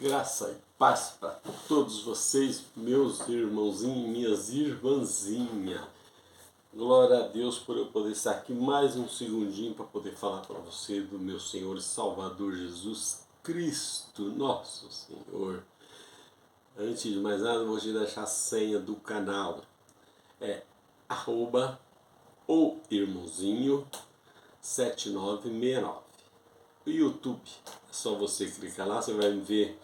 Graça e paz para todos vocês, meus irmãozinhos e minhas irmãzinhas. Glória a Deus por eu poder estar aqui mais um segundinho para poder falar para você do meu Senhor e Salvador Jesus Cristo, nosso Senhor. Antes de mais nada, eu vou te deixar a senha do canal. É @o irmãozinho 7969. O YouTube, é só você clicar lá, você vai ver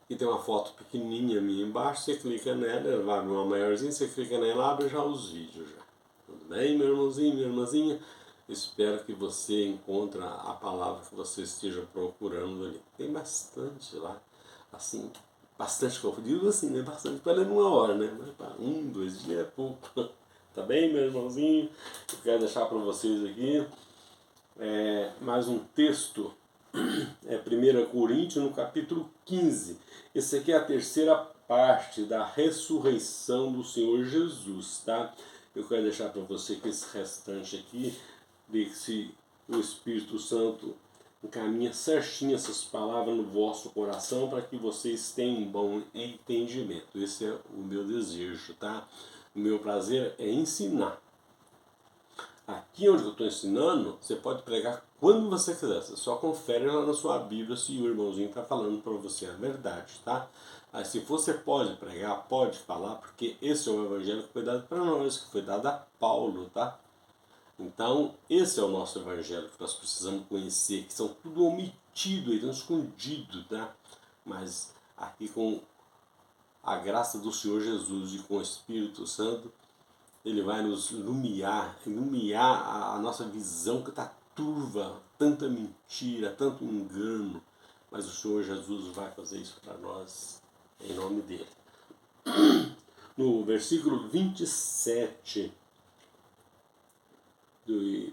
que tem uma foto pequenininha minha embaixo, você clica nela, ela vai abrir uma maiorzinha, você clica nela, abre já os vídeos já. Tudo bem, meu irmãozinho, minha irmãzinha? Espero que você encontre a palavra que você esteja procurando ali. Tem bastante lá, assim, bastante que eu digo assim, né? Bastante para ler numa hora, né? Mas para 2 dias é pouco. Tá bem, meu irmãozinho? Eu quero deixar para vocês aqui mais um texto. É 1 Coríntios, no capítulo 15. Esse aqui é a terceira parte da ressurreição do Senhor Jesus, tá? Eu quero deixar para você que esse restante aqui, ver se o Espírito Santo encaminha certinho essas palavras no vosso coração para que vocês tenham um bom entendimento. Esse é o meu desejo, tá? O meu prazer é ensinar. Aqui onde eu estou ensinando, você pode pregar quando você quiser. Você só confere lá na sua Bíblia se o irmãozinho está falando para você a verdade, tá? Aí se você pode pregar, pode falar, porque esse é o evangelho que foi dado para nós, que foi dado a Paulo, tá? Então, esse é o nosso evangelho que nós precisamos conhecer, que são tudo omitido, estão escondido, tá? Mas aqui com a graça do Senhor Jesus e com o Espírito Santo, Ele vai nos iluminar a nossa visão que está turva, tanta mentira, tanto engano. Mas o Senhor Jesus vai fazer isso para nós, em nome dEle. No versículo 27 de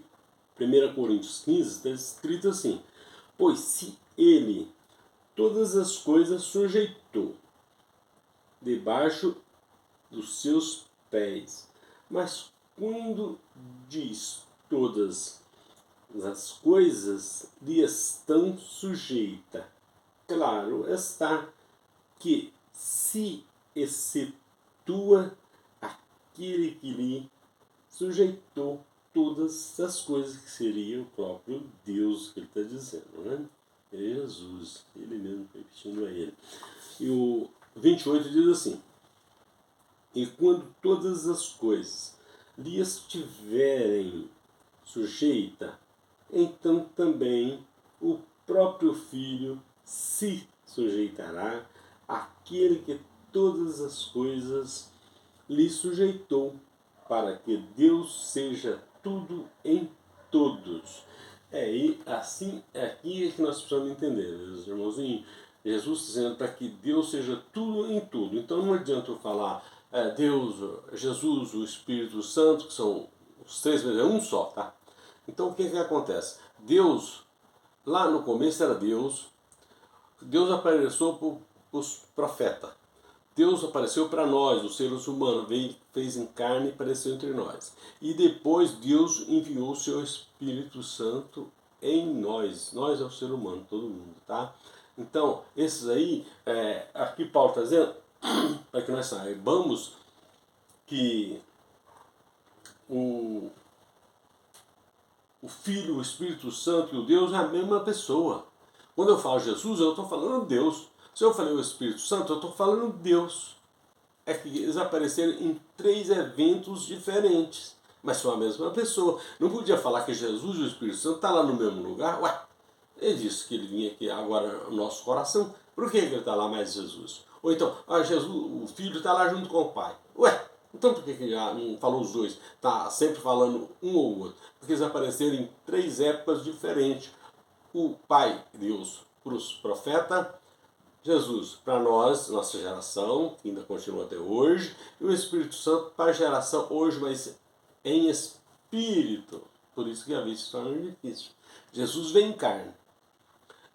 1 Coríntios 15, está escrito assim: pois se Ele todas as coisas sujeitou debaixo dos seus pés, mas quando diz todas as coisas lhe estão sujeitas, claro está que se excetua aquele que lhe sujeitou todas as coisas, que seria o próprio Deus que ele está dizendo, né? É Jesus, ele mesmo repetindo a ele. E o 28 diz assim: e quando todas as coisas lhe estiverem sujeitas, então também o próprio Filho se sujeitará àquele que todas as coisas lhe sujeitou, para que Deus seja tudo em todos. E assim, aqui é que nós precisamos entender, meus irmãozinhos. Jesus dizendo para que Deus seja tudo em tudo. Então não adianta eu falar Deus, Jesus, o Espírito Santo, que são os três, é um só, tá? Então o que acontece? Deus, lá no começo era Deus, Deus apareceu para os profetas, Deus apareceu para nós, os seres humanos, veio, fez em carne e apareceu entre nós. E depois Deus enviou o seu Espírito Santo em nós. Nós é o ser humano, todo mundo, tá? Então, esses aí, aqui Paulo está dizendo, para que nós saibamos que o Filho, o Espírito Santo e o Deus é a mesma pessoa. Quando eu falo Jesus, eu estou falando Deus. Se eu falei o Espírito Santo, eu estou falando Deus. É que eles apareceram em 3 eventos diferentes, mas são a mesma pessoa. Não podia falar que Jesus e o Espírito Santo estão lá no mesmo lugar? Ué, ele disse que ele vinha aqui agora no nosso coração. Por que ele está lá mais Jesus? Ou então, Jesus, o Filho está lá junto com o Pai. Ué, então por que ele já não falou os dois? Está sempre falando um ou outro. Porque eles apareceram em 3 épocas diferentes. O Pai, Deus, para os profetas, Jesus para nós, nossa geração, que ainda continua até hoje, e o Espírito Santo para a geração hoje, mas em espírito. Por isso que a vida se torna difícil. Jesus vem em carne.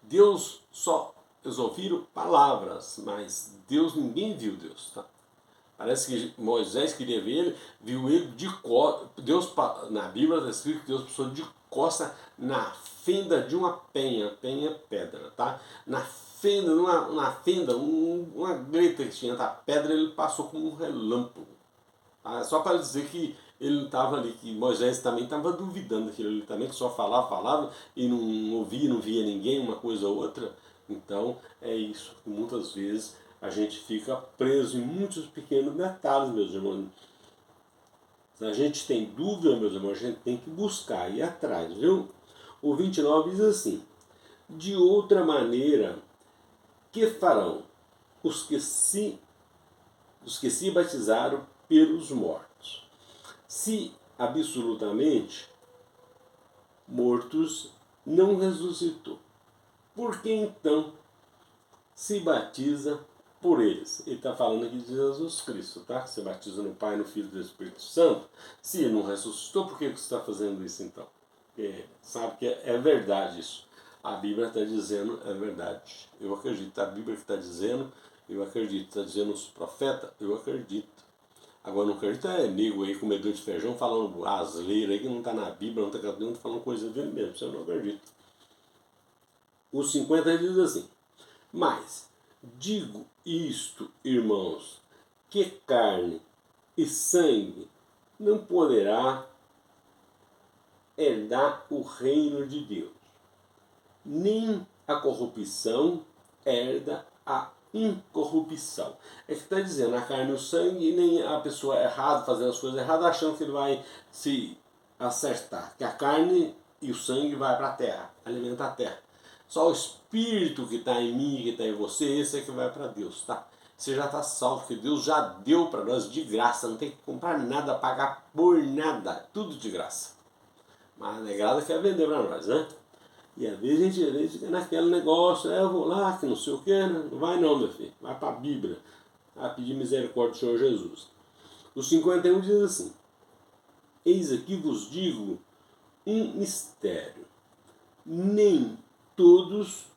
Deus só, eles ouviram palavras, mas Deus, ninguém viu Deus, tá? Parece que Moisés queria ver ele, viu ele de costas. Deus, na Bíblia está escrito que Deus passou de costa na fenda de uma penha, penha é pedra, tá? Na fenda, numa fenda, uma greta que tinha da pedra, ele passou como um relâmpago. Tá? Só para dizer que ele não estava ali, que Moisés também estava duvidando daquilo ali também, que só falava e não ouvia, não via ninguém, uma coisa ou outra. Então é isso, muitas vezes a gente fica preso em muitos pequenos detalhes, meus irmãos. Se a gente tem dúvida, meus irmãos, a gente tem que buscar, ir atrás, viu? O 29 diz assim: de outra maneira, que farão os que se batizaram pelos mortos? Se absolutamente mortos não ressuscitou, por que então se batiza por eles? Ele está falando aqui de Jesus Cristo, tá? Que se batiza no Pai, no Filho e no Espírito Santo. Se ele não ressuscitou, por que você está fazendo isso então? Sabe que é verdade isso. A Bíblia está dizendo, é verdade. Eu acredito. A Bíblia que está dizendo, eu acredito. Está dizendo os profetas, eu acredito. Agora não acredito é nego aí, comedor de feijão, falando asleira aí que não está na Bíblia, não está falando coisa dele mesmo. Isso eu não acredito. Os 50 diz assim: mas digo isto, irmãos, que carne e sangue não poderá herdar o reino de Deus, nem a corrupção herda a incorrupção. É que está dizendo, a carne e o sangue, nem a pessoa errada, fazendo as coisas erradas, achando que ele vai se acertar. Que a carne e o sangue vai para a terra, alimenta a terra. Só o Espírito que está em mim, que está em você, esse é que vai para Deus, tá? Você já está salvo, que Deus já deu para nós de graça, não tem que comprar nada, pagar por nada, tudo de graça. Mas a negrada quer vender para nós, né? E às vezes a gente fica naquele negócio, eu vou lá, que não sei o que, né? Não vai não, meu filho, vai para a Bíblia, vai pedir misericórdia do Senhor Jesus. O 51 diz assim: eis aqui vos digo um mistério, nem todos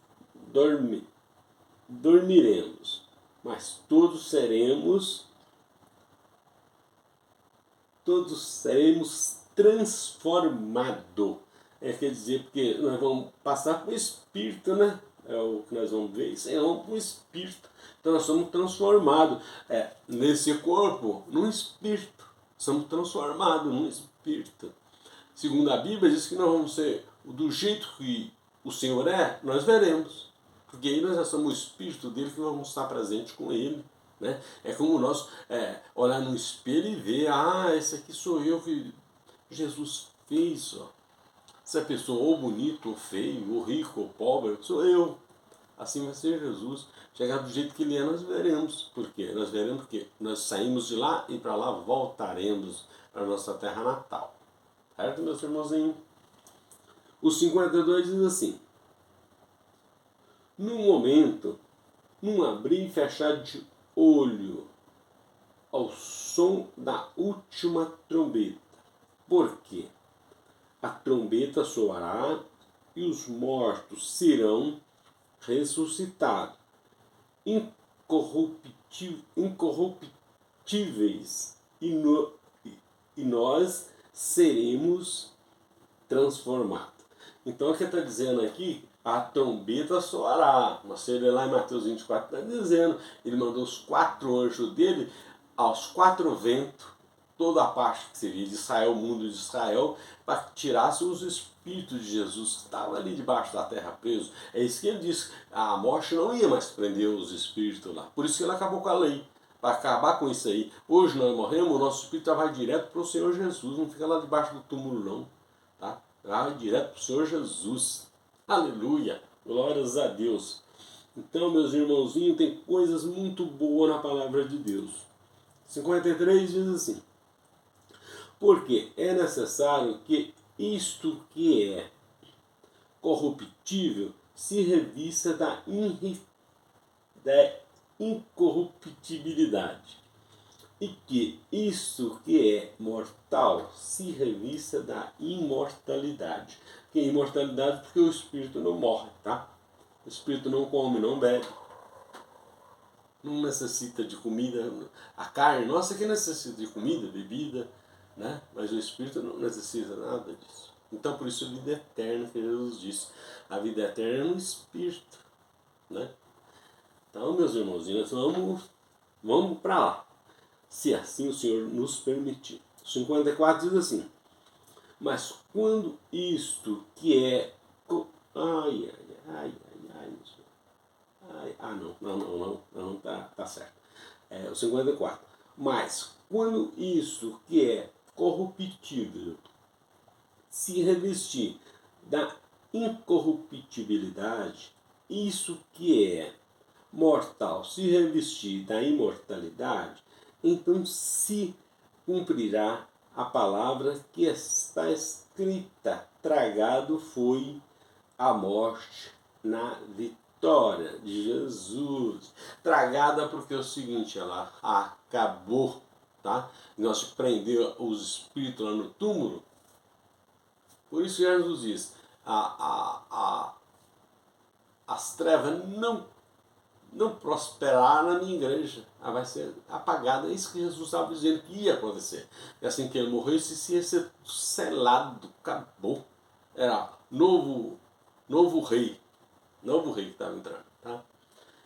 dormiremos, mas todos seremos transformados. Quer dizer, porque nós vamos passar para o Espírito, né? É o que nós vamos ver, isso aí, vamos para o Espírito. Então nós somos transformados nesse corpo, num Espírito. Somos transformados num Espírito. Segundo a Bíblia, diz que nós vamos ser do jeito que o Senhor é, nós veremos. Porque aí nós já somos o Espírito dele que vamos estar presente com ele. Né? É como nós olhar no espelho e ver, esse aqui sou eu que Jesus fez. Ó. Se a pessoa ou bonito, ou feio, ou rico, ou pobre, sou eu. Assim vai ser Jesus. Chegar do jeito que ele é, nós veremos. Por quê? Nós veremos porque nós saímos de lá e para lá voltaremos para a nossa terra natal. Certo, meus irmãozinhos? O 52 diz assim: num momento, num abrir e fechar de olho, ao som da última trombeta. Por quê? A trombeta soará e os mortos serão ressuscitados, incorruptíveis, e nós seremos transformados. Então, o que está dizendo aqui? A trombeta soará. Mas ele lá em Mateus 24 está dizendo, ele mandou os 4 anjos dele aos 4 ventos, toda a parte que seria de Israel, o mundo de Israel, para que tirasse os espíritos de Jesus que estavam ali debaixo da terra presos. É isso que ele disse, a morte não ia mais prender os espíritos lá. Por isso que ele acabou com a lei, para acabar com isso aí. Hoje nós morremos, o nosso espírito vai direto para o Senhor Jesus, não fica lá debaixo do túmulo não. Tá? Vai direto para o Senhor Jesus. Aleluia! Glórias a Deus. Então, meus irmãozinhos, tem coisas muito boas na palavra de Deus. 53 diz assim: porque é necessário que isto que é corruptível se revista da incorruptibilidade, e que isto que é mortal se revista da imortalidade. Que é imortalidade porque o espírito não morre, tá? O espírito não come, não bebe, não necessita de comida. A carne, nossa, que necessita de comida, bebida, né? Mas o espírito não necessita nada disso. Então, por isso, a vida eterna, que Jesus disse, a vida eterna é no espírito, né? Então, meus irmãozinhos, vamos para lá, se assim o Senhor nos permitir. 54 diz assim: mas quando isto que é... Ai, ai, ai, ai, ai, não, tá certo. O 54. Mas quando isto que é corruptível se revestir da incorruptibilidade, isso que é mortal se revestir da imortalidade, então se cumprirá a palavra que está escrita: tragado foi a morte na vitória de Jesus. Tragada porque é o seguinte, ela acabou, tá? Nós prendeu os espíritos lá no túmulo. Por isso Jesus diz: as trevas não prosperaram na minha igreja. Ela vai ser apagada. É isso que Jesus estava dizendo que ia acontecer. E assim que ele morreu, isso ia ser selado, acabou. Era novo rei que estava entrando. Tá?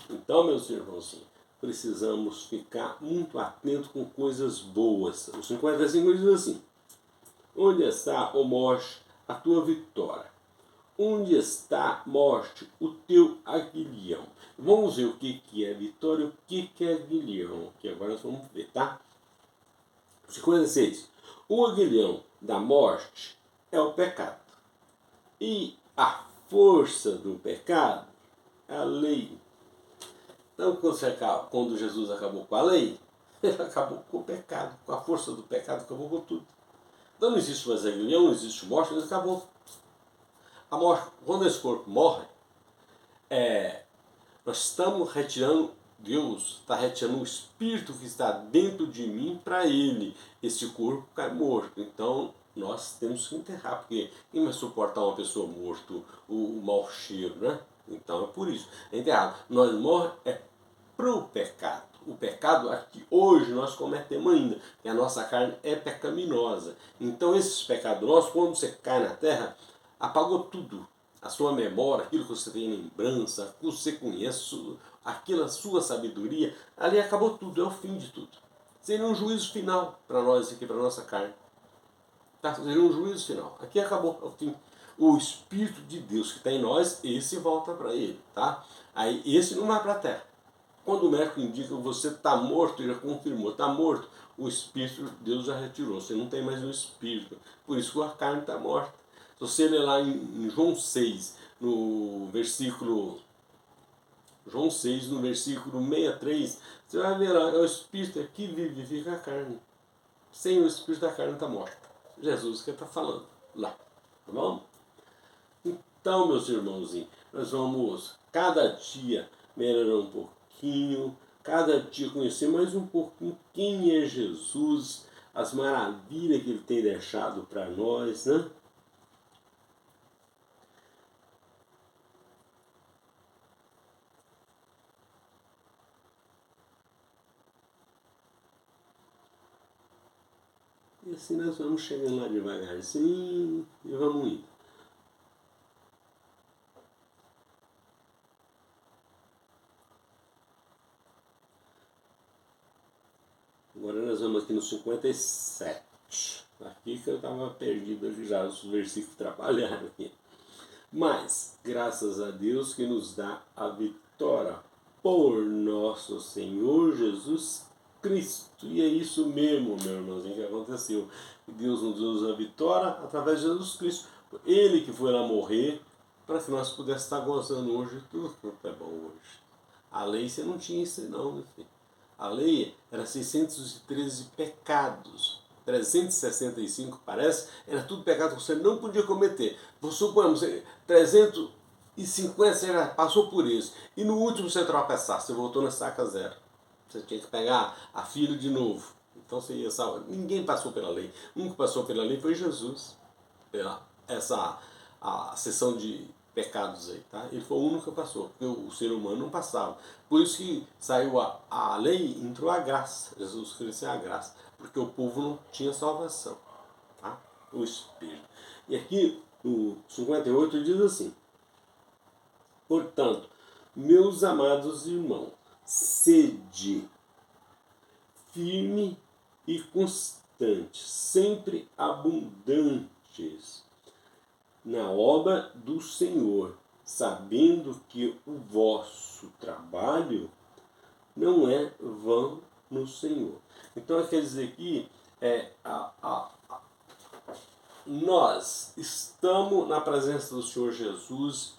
Então, meus irmãos, precisamos ficar muito atentos com coisas boas. O 55 diz assim: onde está, ó morte, a tua vitória? Onde está, morte, o teu aguilhão? Vamos ver o que é vitória e o que é aguilhão, que agora nós vamos ver, tá? 56. O aguilhão da morte é o pecado. E a força do pecado é a lei. Então, quando Jesus acabou com a lei, ele acabou com o pecado, com a força do pecado, acabou com tudo. Então não existe mais aguilhão, não existe morte, ele acabou. A morte, quando esse corpo morre, nós estamos retirando, Deus está retirando o espírito que está dentro de mim para ele. Esse corpo cai morto. Então nós temos que enterrar, porque quem vai suportar uma pessoa morta, o mau cheiro, né? Então é por isso. É enterrado. Nós morremos para o pecado. O pecado que hoje nós cometemos ainda, que a nossa carne é pecaminosa. Então esses pecados nossos, quando você cai na terra, apagou tudo. A sua memória, aquilo que você tem lembrança, aquilo que você conhece, aquilo, a sua sabedoria, ali acabou tudo, é o fim de tudo. Seria um juízo final para nós aqui, para a nossa carne. Tá? Seria um juízo final. Aqui acabou, é o fim. O Espírito de Deus que está em nós, esse volta para ele. Tá? Aí esse não vai para a terra. Quando o médico indica que você está morto, ele já confirmou, está morto, o Espírito de Deus já retirou, você não tem mais o Espírito. Por isso que a carne está morta. Se você ler lá em João 6, no versículo 63, você vai ver lá, é o Espírito que vivifica a carne. Sem o Espírito da carne está morta. Jesus que está falando lá. Tá bom? Então, meus irmãozinhos, nós vamos cada dia melhorar um pouquinho, cada dia conhecer mais um pouquinho quem é Jesus, as maravilhas que ele tem deixado para nós, né? E assim nós vamos chegando lá devagarzinho e vamos indo. Agora nós vamos aqui no 57. Aqui que eu estava perdido aqui já, os versículos trabalharam aqui. Mas, graças a Deus que nos dá a vitória por nosso Senhor Jesus Cristo. E é isso mesmo, meu irmãozinho, que aconteceu. Deus nos deu a vitória através de Jesus Cristo. Ele que foi lá morrer para que nós pudéssemos estar gozando hoje. Tudo é bom hoje. A lei você não tinha isso não, meu filho. A lei era 613 pecados. 365 parece, era tudo pecado que você não podia cometer. Suponhamos, 350 você já passou por isso. E no último você tropeçasse, você voltou na estaca zero. Você tinha que pegar a fila de novo. Então você ia salvar. Ninguém passou pela lei. O único que passou pela lei foi Jesus. A sessão de pecados aí, tá? Ele foi o único que passou, porque o ser humano não passava. Por isso que saiu a lei, entrou a graça. Jesus Cristo é a graça, porque o povo não tinha salvação, tá? O Espírito. E aqui no 58 diz assim: portanto, meus amados irmãos, sede firme e constante, sempre abundantes na obra do Senhor, sabendo que o vosso trabalho não é vão no Senhor. Então, quer dizer que nós estamos na presença do Senhor Jesus,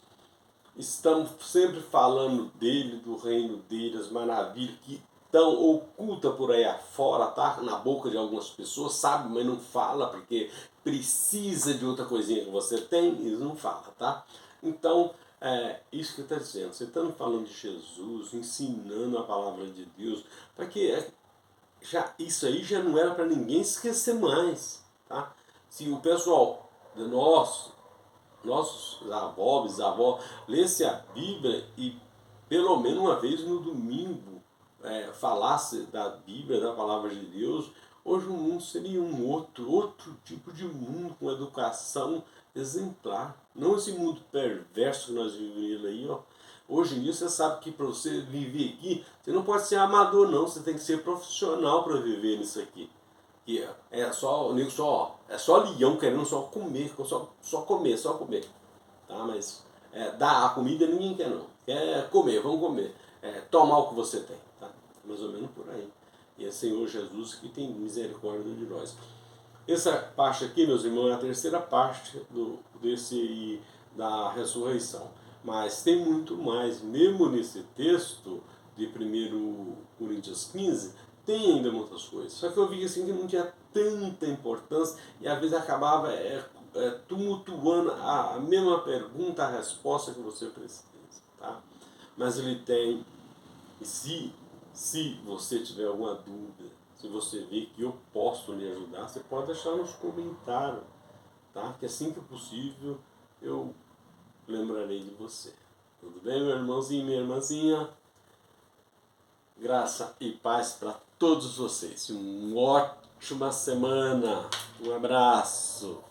estamos sempre falando dele, do reino dele, as maravilhas que estão ocultas por aí afora, tá? Na boca de algumas pessoas, sabe, mas não fala porque precisa de outra coisinha que você tem e não fala, tá? Então, isso que está dizendo, você está falando de Jesus, ensinando a palavra de Deus, para que isso aí já não era para ninguém esquecer mais, tá? Se o pessoal de nossos avós, bisavós, lesse a Bíblia e pelo menos uma vez no domingo falasse da Bíblia, da palavra de Deus, hoje o mundo seria um outro tipo de mundo, com educação exemplar. Não esse mundo perverso que nós vivemos aí, ó. Hoje em dia você sabe que para você viver aqui, você não pode ser amador não, você tem que ser profissional para viver nisso aqui. Que é só leão querendo só comer, só comer. Tá? Mas dar a comida ninguém quer não. Quer comer, vamos comer. Tomar o que você tem. Tá? Mais ou menos por aí. E é Senhor Jesus que tem misericórdia de nós. Essa parte aqui, meus irmãos, é a terceira parte da ressurreição. Mas tem muito mais, mesmo nesse texto de 1 Coríntios 15, tem ainda muitas coisas. Só que eu vi assim que não tinha tanta importância e às vezes acabava tumultuando a mesma pergunta, a resposta que você precisa. Tá? Mas ele tem, e se você tiver alguma dúvida, se você vê que eu posso lhe ajudar, você pode deixar nos comentários, tá? Que assim que possível eu lembrarei de você. Tudo bem, meu irmãozinho e minha irmãzinha? Graça e paz para todos vocês. Uma ótima semana. Um abraço.